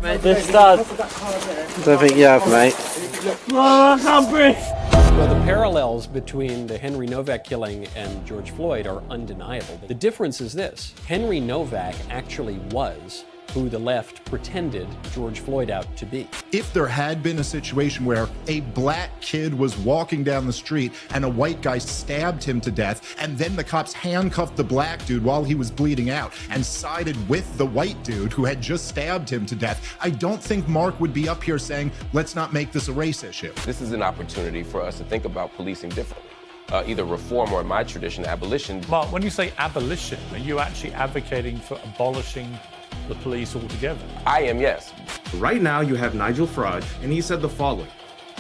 Mate, this does. Don't think you have, mate. Oh, I can't breathe. Well, the parallels between the Henry Novak killing and George Floyd are undeniable. The difference is this: Henry Novak actually was who the left pretended George Floyd out to be. If there had been a situation where a black kid was walking down the street and a white guy stabbed him to death, and then the cops handcuffed the black dude while he was bleeding out and sided with the white dude who had just stabbed him to death, I don't think Mark would be up here saying, let's not make this a race issue. This is an opportunity for us to think about policing differently. Either reform or, in my tradition, abolition. Mark, when you say abolition, are you actually advocating for abolishing the police altogether? I am, yes. Right now you have Nigel Farage, and he said the following: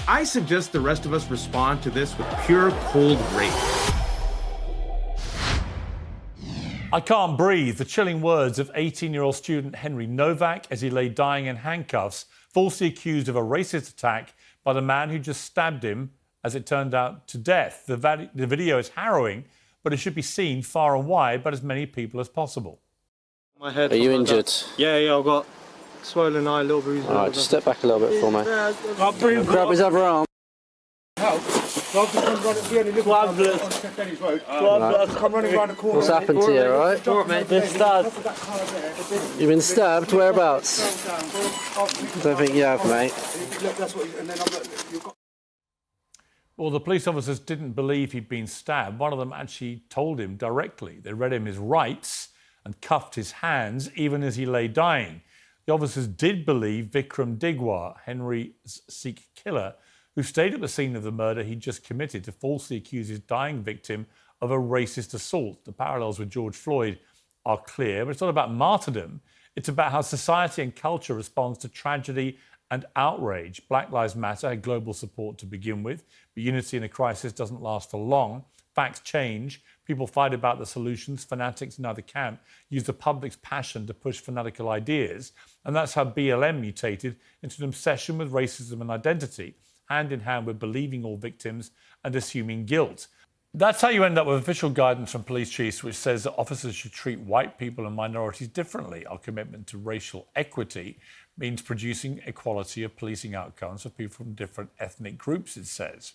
I suggest the rest of us respond to this with pure cold rage. I can't breathe. The chilling words of 18-year-old student Henry Novak as he lay dying in handcuffs, falsely accused of a racist attack by the man who just stabbed him, as it turned out, to death. The video is harrowing, but it should be seen far and wide by as many people as possible. My head. Are you injured? Yeah, I've got swollen eye, little bruise. Alright, just step back a little bit for me. Grab his other arm. What's happened to you, alright? This does. You've been stabbed? Whereabouts? Don't think you have, mate. Well, the police officers didn't believe he'd been stabbed. One of them actually told him directly. They read him his rights and cuffed his hands even as he lay dying. The officers did believe Vikram Digwar, Henry's Sikh killer, who stayed at the scene of the murder he'd just committed to falsely accuse his dying victim of a racist assault. The parallels with George Floyd are clear, but it's not about martyrdom. It's about how society and culture responds to tragedy and outrage. Black Lives Matter had global support to begin with, but unity in a crisis doesn't last for long. Facts change. People fight about the solutions. Fanatics in either camp use the public's passion to push fanatical ideas. And that's how BLM mutated into an obsession with racism and identity, hand in hand with believing all victims and assuming guilt. That's how you end up with official guidance from police chiefs, which says that officers should treat white people and minorities differently. Our commitment to racial equity means producing equality of policing outcomes for people from different ethnic groups, it says.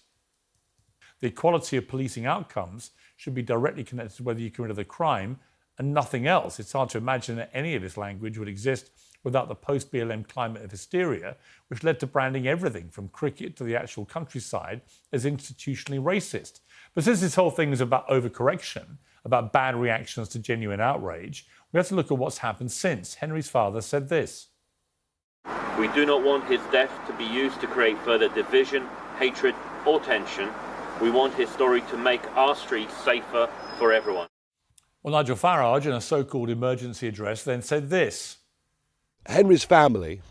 The equality of policing outcomes should be directly connected to whether you committed the crime and nothing else. It's hard to imagine that any of this language would exist without the post-BLM climate of hysteria, which led to branding everything from cricket to the actual countryside as institutionally racist. But since this whole thing is about overcorrection, about bad reactions to genuine outrage, we have to look at what's happened since. Henry's father said this. We do not want his death to be used to create further division, hatred or tension. We want his story to make our streets safer for everyone. Well, Nigel Farage, in a so-called emergency address, then said this. Henry's family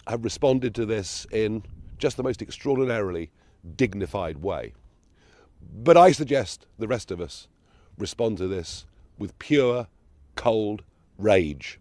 have responded to this in just the most extraordinarily dignified way. But I suggest the rest of us respond to this with pure, cold rage.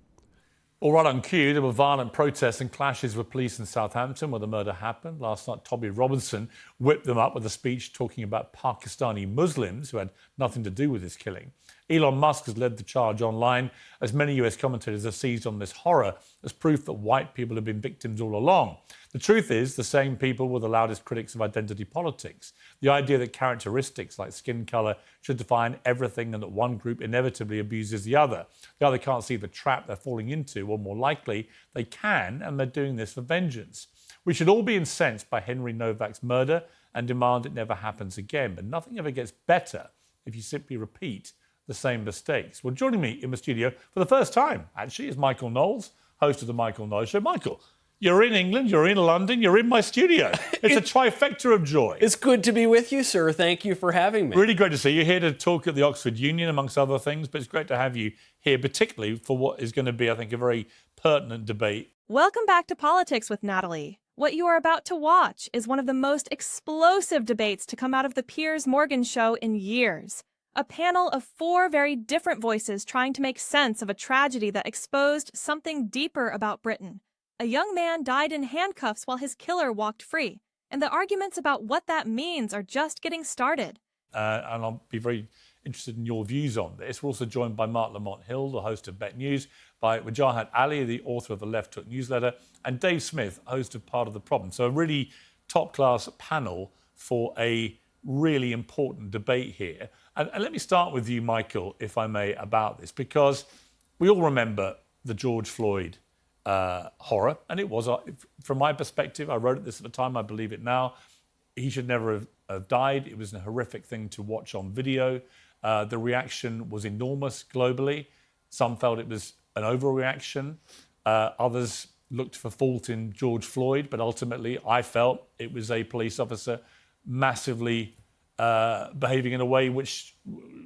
All right on cue, there were violent protests and clashes with police in Southampton where the murder happened. Last night, Tommy Robinson whipped them up with a speech talking about Pakistani Muslims who had nothing to do with this killing. Elon Musk has led the charge online, as many US commentators have seized on this horror as proof that white people have been victims all along. The truth is, the same people were the loudest critics of identity politics. The idea that characteristics like skin colour should define everything and that one group inevitably abuses the other. The other can't see the trap they're falling into, or more likely, they can, and they're doing this for vengeance. We should all be incensed by Henry Novak's murder and demand it never happens again, but nothing ever gets better if you simply repeat the same mistakes. Well, joining me in the studio for the first time, actually, is Michael Knowles, host of The Michael Knowles Show. Michael, you're in England, you're in London, you're in my studio. It's a trifecta of joy. It's good to be with you, sir. Thank you for having me. Really great to see you. Here to talk at the Oxford Union, amongst other things, but it's great to have you here, particularly for what is going to be, I think, a very pertinent debate. Welcome back to Politics with Nataly. What you are about to watch is one of the most explosive debates to come out of the Piers Morgan Show in years. A panel of 4 very different voices trying to make sense of a tragedy that exposed something deeper about Britain. A young man died in handcuffs while his killer walked free, and the arguments about what that means are just getting started. And I'll be very interested in your views on this. We're also joined by Mark Lamont-Hill, the host of Bet News, by Wajahat Ali, the author of the Left Hook newsletter, and Dave Smith, host of Part of the Problem. So a really top-class panel for a really important debate here. And let me start with you, Michael, if I may, about this, because we all remember the George Floyd horror, and it was, from my perspective, I wrote this at the time, I believe it now, he should never have died. It was a horrific thing to watch on video. The reaction was enormous globally. Some felt it was an overreaction. Others looked for fault in George Floyd, but ultimately I felt it was a police officer massively behaving in a way which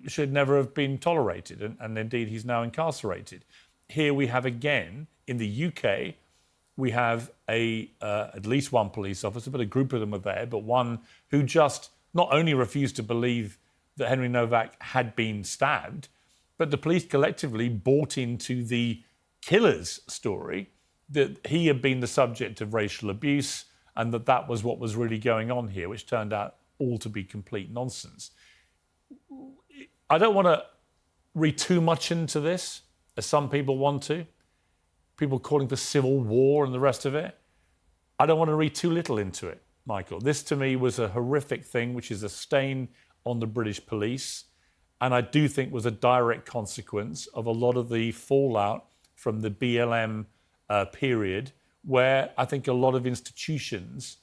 should never have been tolerated, and indeed he's now incarcerated. Here we have again, in the UK, we have at least one police officer, but a group of them were there, but one who just not only refused to believe that Henry Novak had been stabbed, but the police collectively bought into the killer's story that he had been the subject of racial abuse and that was what was really going on here, which turned out all to be complete nonsense. I don't want to read too much into this, as some people want to. People calling for civil war and the rest of it. I don't want to read too little into it, Michael. This, to me, was a horrific thing, which is a stain on the British police, and I do think was a direct consequence of a lot of the fallout from the BLM period, where I think a lot of institutions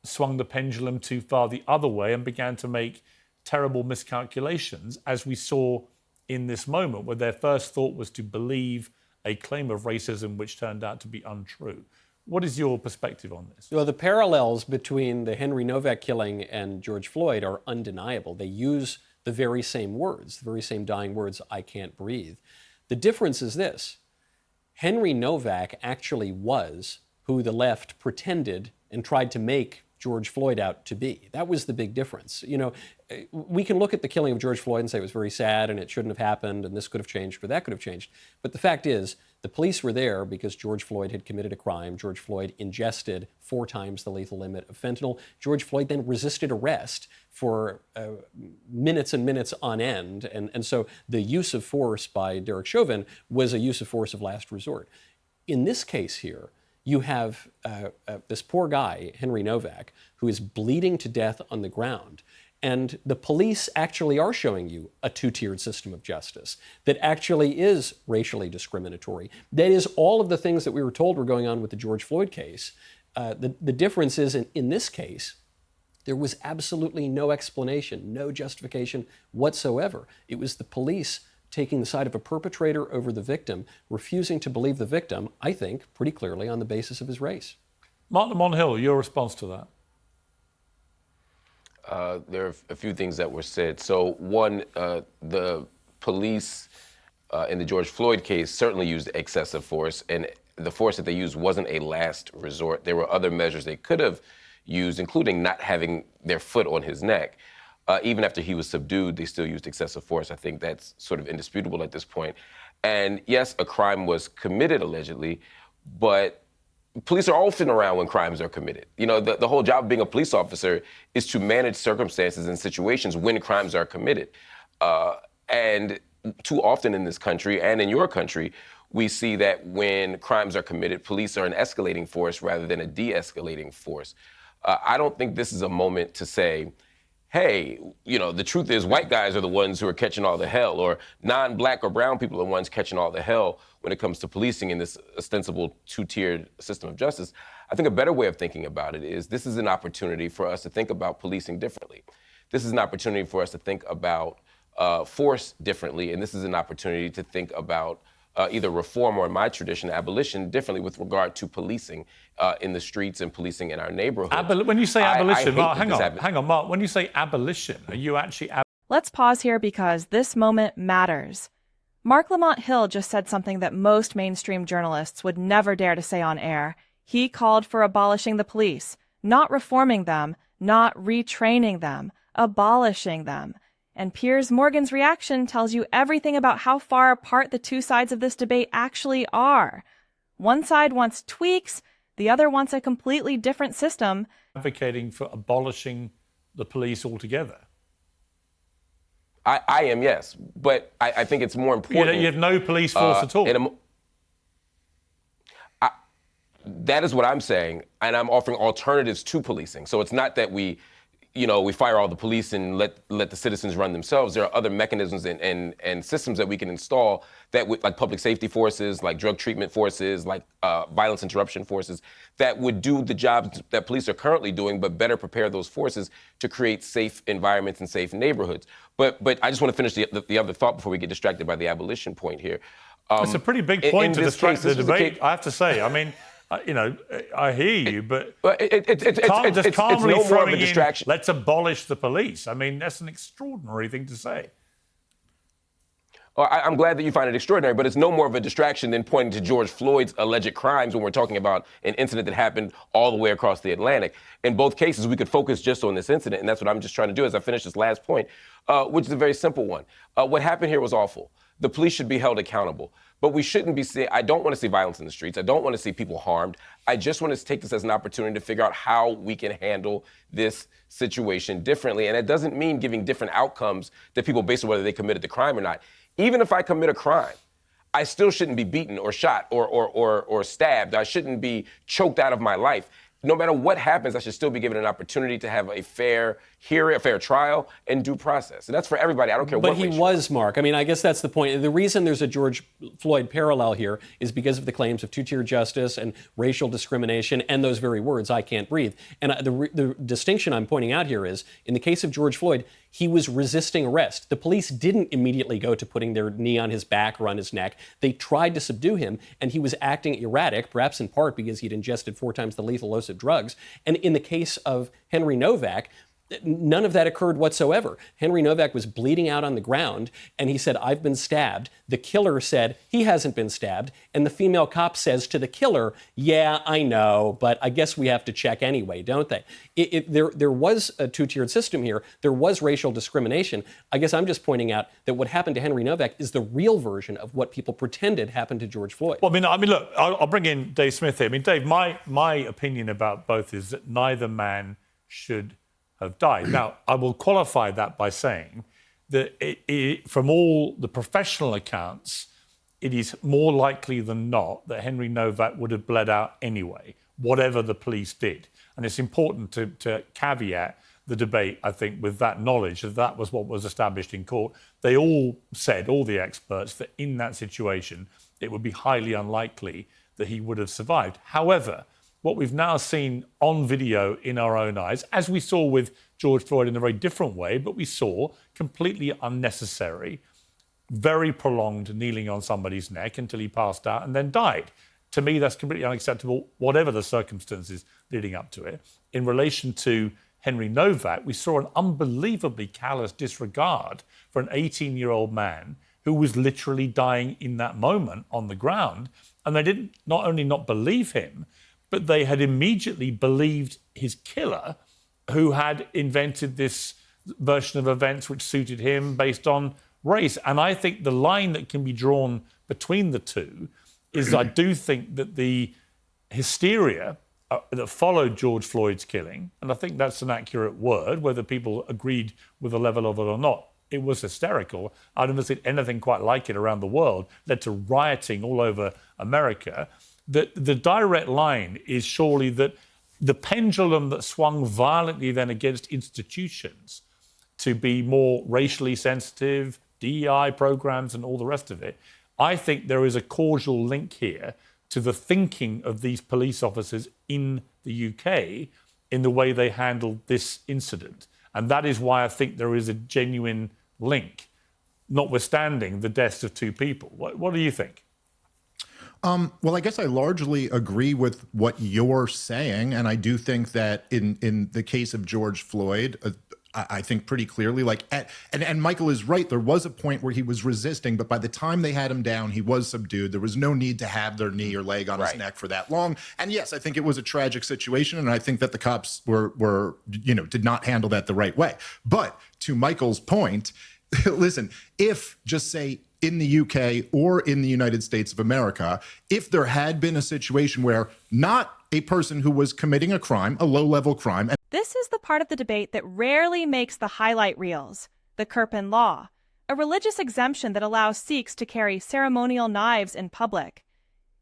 swung the pendulum too far the other way and began to make terrible miscalculations, as we saw in this moment, where their first thought was to believe a claim of racism which turned out to be untrue. What is your perspective on this? Well, the parallels between the Henry Novak killing and George Floyd are undeniable. They use the very same words, the very same dying words, "I can't breathe." The difference is this: Henry Novak actually was who the left pretended and tried to make George Floyd out to be. That was the big difference. You know, we can look at the killing of George Floyd and say it was very sad and it shouldn't have happened and this could have changed or that could have changed. But the fact is, the police were there because George Floyd had committed a crime. George Floyd ingested 4 times the lethal limit of fentanyl. George Floyd then resisted arrest for minutes and minutes on end. And so the use of force by Derek Chauvin was a use of force of last resort. In this case here, you have this poor guy, Henry Novak, who is bleeding to death on the ground. And the police actually are showing you a 2-tiered system of justice that actually is racially discriminatory. That is all of the things that we were told were going on with the George Floyd case. The difference is in this case, there was absolutely no explanation, no justification whatsoever. It was the police taking the side of a perpetrator over the victim, refusing to believe the victim, I think, pretty clearly on the basis of his race. Mark Lamont-Hill, your response to that? There are a few things that were said. So one, the police in the George Floyd case certainly used excessive force, and the force that they used wasn't a last resort. There were other measures they could have used, including not having their foot on his neck. Even after he was subdued, they still used excessive force. I think that's sort of indisputable at this point. And yes, a crime was committed allegedly, but police are often around when crimes are committed. You know, the whole job of being a police officer is to manage circumstances and situations when crimes are committed. And too often in this country and in your country, we see that when crimes are committed, police are an escalating force rather than a de-escalating force. I don't think this is a moment to say, hey, you know, the truth is white guys are the ones who are catching all the hell, or non-black or brown people are the ones catching all the hell when it comes to policing in this ostensible 2-tiered system of justice. I think a better way of thinking about it is this is an opportunity for us to think about policing differently. This is an opportunity for us to think about force differently, and this is an opportunity to think about either reform or, in my tradition, abolition differently with regard to policing in the streets and policing in our neighborhoods. When you say abolition, Mark, hang on, Mark. When you say abolition, are you actually... Let's pause here because this moment matters. Mark Lamont-Hill just said something that most mainstream journalists would never dare to say on air. He called for abolishing the police, not reforming them, not retraining them, abolishing them. And Piers Morgan's reaction tells you everything about how far apart the two sides of this debate actually are. One side wants tweaks, the other wants a completely different system. Advocating for abolishing the police altogether. I am, yes, but I think it's more important. You have no police force at all. that is what I'm saying, and I'm offering alternatives to policing. So it's not that we fire all the police and let the citizens run themselves. There are other mechanisms and systems that we can install that would, like public safety forces, like drug treatment forces, like violence interruption forces, that would do the jobs that police are currently doing, but better prepare those forces to create safe environments and safe neighborhoods. But I just want to finish the other thought before we get distracted by the abolition point here. It's a pretty big point to distract the debate, I have to say. I mean, I hear you, but it's calmly no more of a in, distraction. let's abolish the police. I mean, that's an extraordinary thing to say. Well, I'm glad that you find it extraordinary, but it's no more of a distraction than pointing to George Floyd's alleged crimes when we're talking about an incident that happened all the way across the Atlantic. In both cases, we could focus just on this incident, and that's what I'm just trying to do as I finish this last point, which is a very simple one. What happened here was awful. The police should be held accountable. But we shouldn't be seeing, I don't want to see violence in the streets. I don't want to see people harmed. I just want to take this as an opportunity to figure out how we can handle this situation differently. And it doesn't mean giving different outcomes to people based on whether they committed the crime or not. Even if I commit a crime, I still shouldn't be beaten or shot or stabbed. I shouldn't be choked out of my life. No matter what happens, I should still be given an opportunity to have a fair hearing, a fair trial, and due process. And that's for everybody. I don't care what race. But he was, Mark. I mean, I guess that's the point. The reason there's a George Floyd parallel here is because of the claims of two-tier justice and racial discrimination and those very words, I can't breathe. And the distinction I'm pointing out here is, in the case of George Floyd, he was resisting arrest. The police didn't immediately go to putting their knee on his back or on his neck. They tried to subdue him, and he was acting erratic, perhaps in part because he'd ingested 4 times the lethal dose of drugs. And in the case of Henry Novak, none of that occurred whatsoever. Henry Novak was bleeding out on the ground, and he said, "I've been stabbed." The killer said he hasn't been stabbed, and the female cop says to the killer, "Yeah, I know, but I guess we have to check anyway, don't they?" There was a two-tiered system here. There was racial discrimination. I guess I'm just pointing out that what happened to Henry Novak is the real version of what people pretended happened to George Floyd. Well, I mean, look, I'll bring in Dave Smith here. I mean, Dave, my opinion about both is that neither man should have died. Now, I will qualify that by saying that from all the professional accounts, it is more likely than not that Henry Novak would have bled out anyway, whatever the police did. And it's important to caveat the debate, I think, with that knowledge that that was what was established in court. They all said, all the experts, that in that situation, it would be highly unlikely that he would have survived. However, what we've now seen on video in our own eyes, as we saw with George Floyd in a very different way, but we saw completely unnecessary, very prolonged kneeling on somebody's neck until he passed out and then died. To me, that's completely unacceptable, whatever the circumstances leading up to it. In relation to Henry Novak, we saw an unbelievably callous disregard for an 18-year-old man who was literally dying in that moment on the ground. And they didn't not only not believe him, but they had immediately believed his killer, who had invented this version of events which suited him based on race. And I think the line that can be drawn between the two is I do think that the hysteria that followed George Floyd's killing, and I think that's an accurate word, whether people agreed with the level of it or not, it was hysterical. I've never seen anything quite like it around the world, led to rioting all over America. The direct line is surely that the pendulum that swung violently then against institutions to be more racially sensitive, DEI programs and all the rest of it, I think there is a causal link here to the thinking of these police officers in the UK in the way they handled this incident. And that is why I think there is a genuine link, notwithstanding the deaths of 2 people. What do you think? Well, I guess I largely agree with what you're saying, and I do think that in the case of George Floyd, I think pretty clearly, and Michael is right, there was a point where he was resisting, but by the time they had him down, he was subdued. There was no need to have their knee or leg on his neck for that long. And yes, I think it was a tragic situation, and I think that the cops were did not handle that the right way. But to Michael's point, listen, if just say in the UK or in the United States of America, if there had been a situation where not a person who was committing a crime, a low-level crime. This is the part of the debate that rarely makes the highlight reels, the Kirpan law, a religious exemption that allows Sikhs to carry ceremonial knives in public.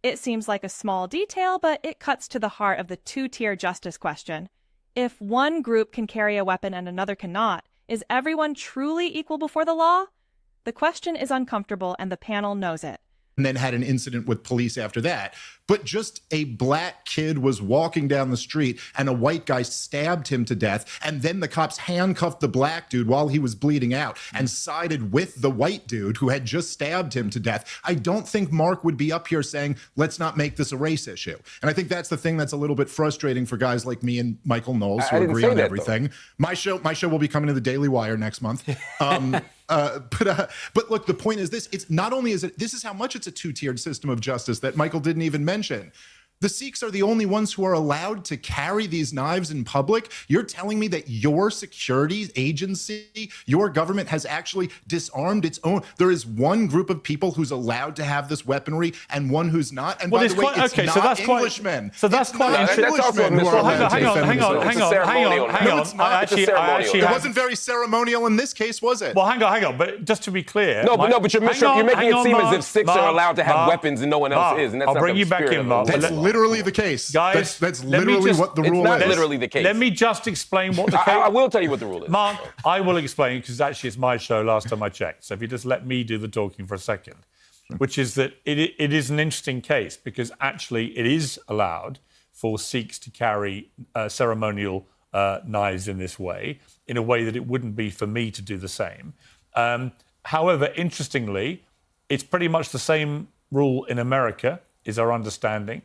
It seems like a small detail, but it cuts to the heart of the two-tier justice question. If one group can carry a weapon and another cannot, is everyone truly equal before the law? The question is uncomfortable, and the panel knows it. And then had an incident with police after that. But just a black kid was walking down the street and a white guy stabbed him to death. And then the cops handcuffed the black dude while he was bleeding out and sided with the white dude who had just stabbed him to death. I don't think Mark would be up here saying, let's not make this a race issue. And I think that's the thing that's a little bit frustrating for guys like me and Michael Knowles who agree on everything. My show will be coming to the Daily Wire next month. But look, the point is this: it's not only this is how much it's a two-tiered system of justice that Michael didn't even mention. The Sikhs are the only ones who are allowed to carry these knives in public. You're telling me that your security agency, your government has actually disarmed its own. There is one group of people who's allowed to have this weaponry and one who's not. And by the way, it's not Englishmen. So that's quite Englishmen who are allowed to defend themselves. Hang It wasn't very ceremonial in this case, was it? Well, hang on. But just to be clear, but you're making it seem as if Sikhs are allowed to have weapons and no one else is, and that's I'll bring you back in, Mark. That's literally the case, guys. That's literally what the rule is. It's not literally the case. Let me just explain what the case. I will tell you what the rule is, Mark. I will explain because actually it's my show. Last time I checked, so if you just let me do the talking for a second, which is that it is an interesting case because actually it is allowed for Sikhs to carry ceremonial knives in this way, in a way that it wouldn't be for me to do the same. However, interestingly, it's pretty much the same rule in America, is our understanding,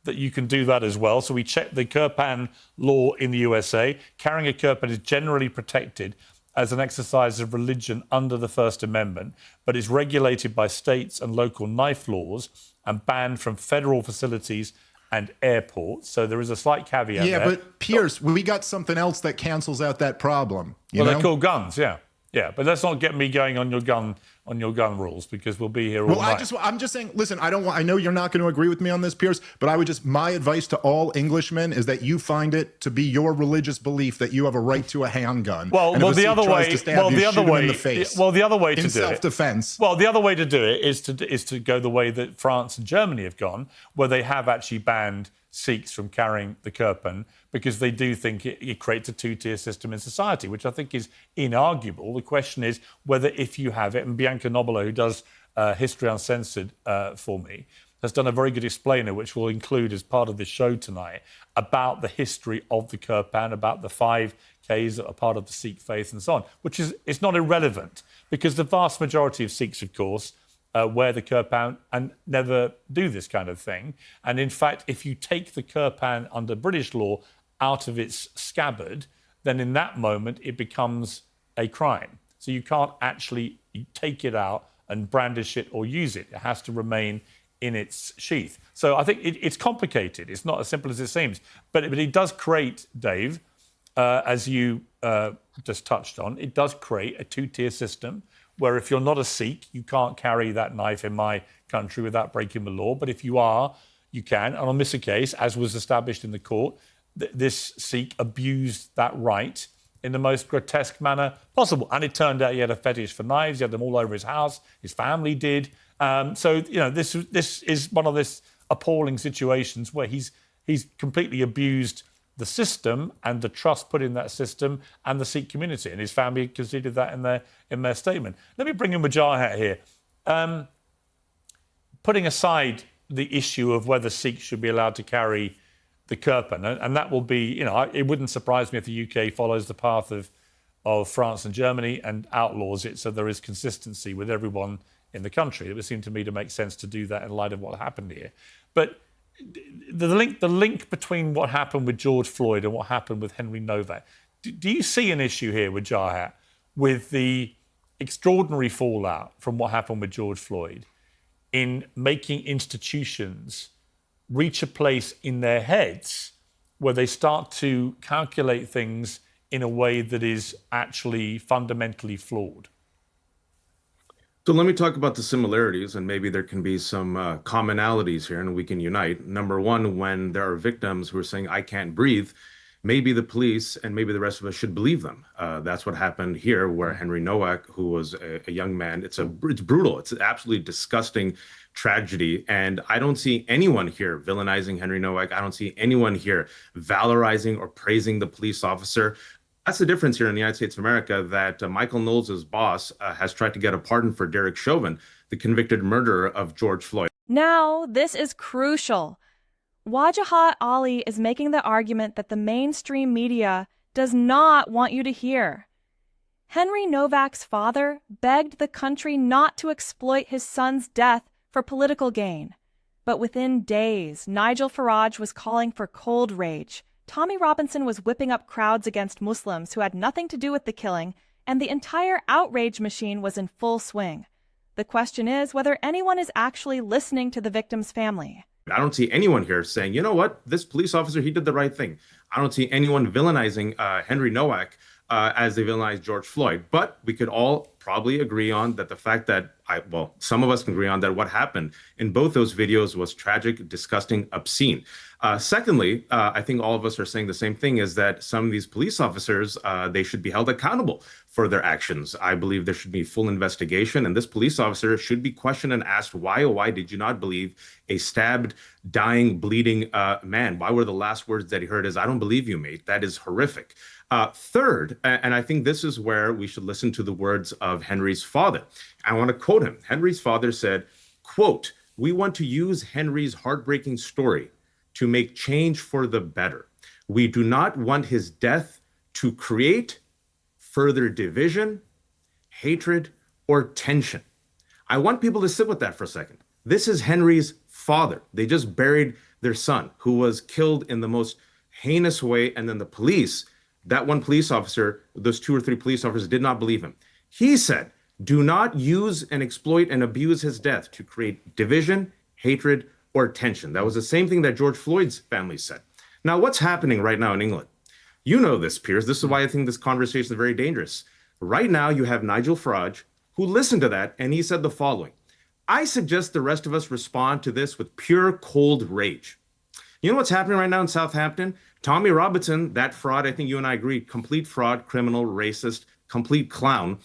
that you can do that as well. So we checked the kirpan law in the USA. Carrying a kirpan is generally protected as an exercise of religion under the First Amendment, but is regulated by states and local knife laws and banned from federal facilities and airports. So there is a slight caveat there. But Piers, we got something else that cancels out that problem. They're called guns, yeah. But let's not get me going on your gun rules because we'll be here all night. I'm just saying, listen, I know you're not going to agree with me on this, Piers, but my advice to all Englishmen is that you find it to be your religious belief that you have a right to a handgun. The other way to in do self-defense. Well, the other way to do it is to go the way that France and Germany have gone, where they have actually banned Sikhs from carrying the kirpan because they do think it creates a two-tier system in society, which I think is inarguable. The question is whether if you have it, and Bianca Nobilo, who does History Uncensored for me, has done a very good explainer, which we'll include as part of the show tonight, about the history of the kirpan, about the 5Ks that are part of the Sikh faith and so on, which is it's not irrelevant because the vast majority of Sikhs, of course, wear the kirpan and never do this kind of thing. And in fact, if you take the kirpan under British law out of its scabbard, then in that moment it becomes a crime. So you can't actually take it out and brandish it or use it. It has to remain in its sheath. So I think it's complicated. It's not as simple as it seems. But it does create, Dave, as you just touched on, it does create a two-tier system where if you're not a Sikh, you can't carry that knife in my country without breaking the law. But if you are, you can. And on this case, as was established in the court, this Sikh abused that right in the most grotesque manner possible. And it turned out he had a fetish for knives. He had them all over his house. His family did. This is one of these appalling situations where he's completely abused the system and the trust put in that system and the Sikh community, and his family conceded that in their statement. Let me bring in Wajahat here. Putting aside the issue of whether Sikhs should be allowed to carry the kirpan, and that will be, it wouldn't surprise me if the UK follows the path of France and Germany and outlaws it, so there is consistency with everyone in the country. It would seem to me to make sense to do that in light of what happened here. But the link between what happened with George Floyd and what happened with Henry Novak, do you see an issue here with Wajahat, with the extraordinary fallout from what happened with George Floyd in making institutions reach a place in their heads where they start to calculate things in a way that is actually fundamentally flawed? So let me talk about the similarities, and maybe there can be some commonalities here and we can unite. Number one, when there are victims who are saying, I can't breathe, maybe the police and maybe the rest of us should believe them. That's what happened here, where Henry Novak, who was a young man, it's brutal. It's an absolutely disgusting tragedy. And I don't see anyone here villainizing Henry Novak. I don't see anyone here valorizing or praising the police officer. That's the difference here in the United States of America, that Michael Knowles' boss has tried to get a pardon for Derek Chauvin, the convicted murderer of George Floyd. Now, this is crucial. Wajahat Ali is making the argument that the mainstream media does not want you to hear. Henry Novak's father begged the country not to exploit his son's death for political gain. But within days, Nigel Farage was calling for cold rage. Tommy Robinson was whipping up crowds against Muslims who had nothing to do with the killing, and the entire outrage machine was in full swing. The question is whether anyone is actually listening to the victim's family. I don't see anyone here saying, you know what, this police officer, he did the right thing. I don't see anyone villainizing Henry Novak as they villainized George Floyd. But we could all probably agree on that the fact that, some of us can agree on that what happened in both those videos was tragic, disgusting, obscene. Secondly, I think all of us are saying the same thing, is that some of these police officers, they should be held accountable for their actions. I believe there should be full investigation, and this police officer should be questioned and asked, why did you not believe a stabbed, dying, bleeding man? Why were the last words that he heard is, "I don't believe you, mate"? That is horrific. Third, and I think this is where we should listen to the words of Henry's father. I want to quote him. Henry's father said, quote, "We want to use Henry's heartbreaking story to make change for the better. We do not want his death to create further division, hatred, or tension." I want people to sit with that for a second. This is Henry's father. They just buried their son, who was killed in the most heinous way, and then the police, that one police officer, those 2 or 3 police officers did not believe him. He said, do not use and exploit and abuse his death to create division, hatred, or tension. That was the same thing that George Floyd's family said. Now, what's happening right now in England? You know this, Piers. This is why I think this conversation is very dangerous. Right now, you have Nigel Farage, who listened to that, and he said the following: "I suggest the rest of us respond to this with pure cold rage." You know what's happening right now in Southampton? Tommy Robinson, that fraud, I think you and I agree, complete fraud, criminal, racist, complete clown.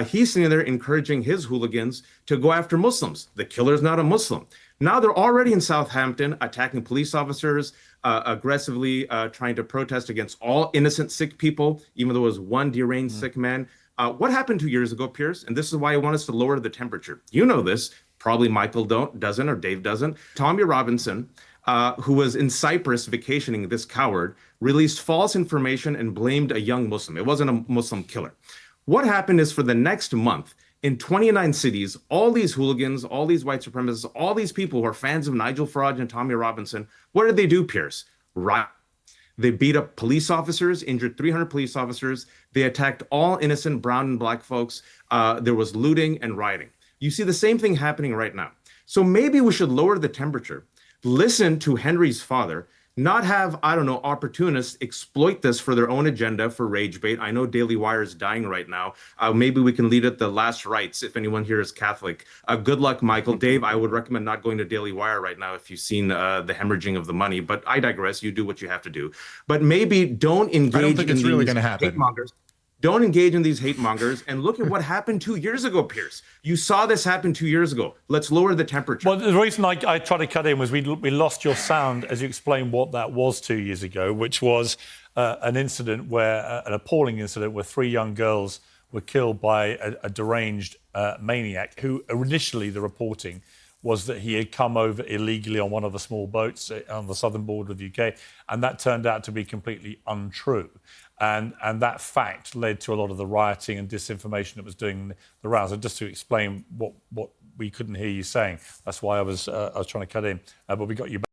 He's sitting there encouraging his hooligans to go after Muslims. The killer's not a Muslim. Now they're already in Southampton attacking police officers, aggressively trying to protest against all innocent Sikh people, even though it was one deranged Sikh man. What happened 2 years ago, Piers? And this is why I want us to lower the temperature. You know this. Probably Michael doesn't, or Dave doesn't. Tommy Robinson, who was in Cyprus vacationing, this coward, released false information and blamed a young Muslim. It wasn't a Muslim killer. What happened is, for the next month, in 29 cities, all these hooligans, all these white supremacists, all these people who are fans of Nigel Farage and Tommy Robinson, what did they do, Piers? Right. They beat up police officers, injured 300 police officers. They attacked all innocent brown and black folks. There was looting and rioting. You see the same thing happening right now. So maybe we should lower the temperature, listen to Henry's father, not have, opportunists exploit this for their own agenda, for rage bait. I know Daily Wire is dying right now. Maybe we can lead it the last rites if anyone here is Catholic. Good luck, Michael. Dave, I would recommend not going to Daily Wire right now if you've seen the hemorrhaging of the money. But I digress. You do what you have to do. But maybe don't engage I don't think in it's really these going to happen. hate mongers. Don't engage in these hate mongers, and look at what happened 2 years ago, Piers. You saw this happen 2 years ago. Let's lower the temperature. Well, the reason I tried to cut in was we lost your sound as you explained what that was 2 years ago, which was an incident where, an appalling incident where 3 young girls were killed by a deranged maniac who initially, the reporting was that he had come over illegally on one of the small boats on the southern border of the UK, and that turned out to be completely untrue. And that fact led to a lot of the rioting and disinformation that was doing the rounds. And just to explain what we couldn't hear you saying, that's why I was trying to cut in, but we got you back.